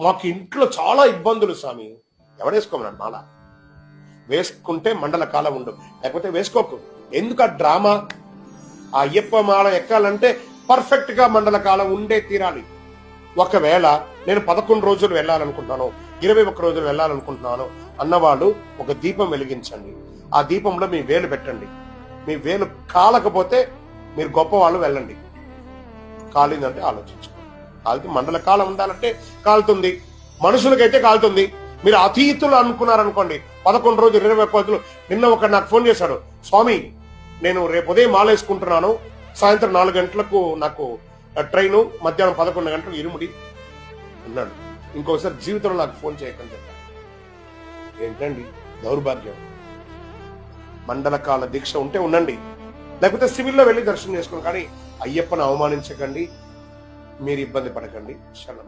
మాకు ఇంట్లో చాలా ఇబ్బందులు స్వామి. ఎవడేసుకోమన్నాడు మాల? వేసుకుంటే మండల కాలం ఉండు, లేకపోతే వేసుకోకు. ఎందుకు ఆ డ్రామా? ఆ అయ్యప్ప మాల ఎక్కాలంటే పర్ఫెక్ట్ గా మండల కాలం ఉండే తీరాలి. ఒకవేళ నేను 11 రోజులు వెళ్ళాలనుకుంటున్నాను, 21 రోజులు వెళ్ళాలనుకుంటున్నాను అన్నవాళ్ళు ఒక దీపం వెలిగించండి. ఆ దీపంలో మీ వేలు పెట్టండి. మీ వేలు కాలకపోతే మీరు గొప్ప వాళ్ళు వెళ్ళండి. కాలిందంటే ఆలోచించుకోండి. కాలితే మండల కాలం ఉండాలంటే కాలుతుంది, మనుషులకైతే కాలుతుంది. మీరు అతీతులు అనుకున్నారనుకోండి, 11 రోజులు 21 రోజులు. నిన్న ఒక నాకు ఫోన్ చేశాడు, స్వామి నేను రేపు ఉదయం మాల వేసుకుంటున్నాను, సాయంత్రం 4 గంటలకు నాకు ట్రైను, మధ్యాహ్నం 11 గంటలకు ఇరుముడి అన్నాడు. ఇంకోసారి జీవితంలో నాకు ఫోన్ చేయకని చెప్పాను. ఏంటండి దౌర్భాగ్యం? మండలకాల దీక్ష ఉంటే ఉండండి, లేకపోతే సివిల్లో వెళ్ళి దర్శనం చేసుకోండి. కానీ అయ్యప్పను అవమానించకండి, మీరు ఇబ్బంది పడకండి. శరణం.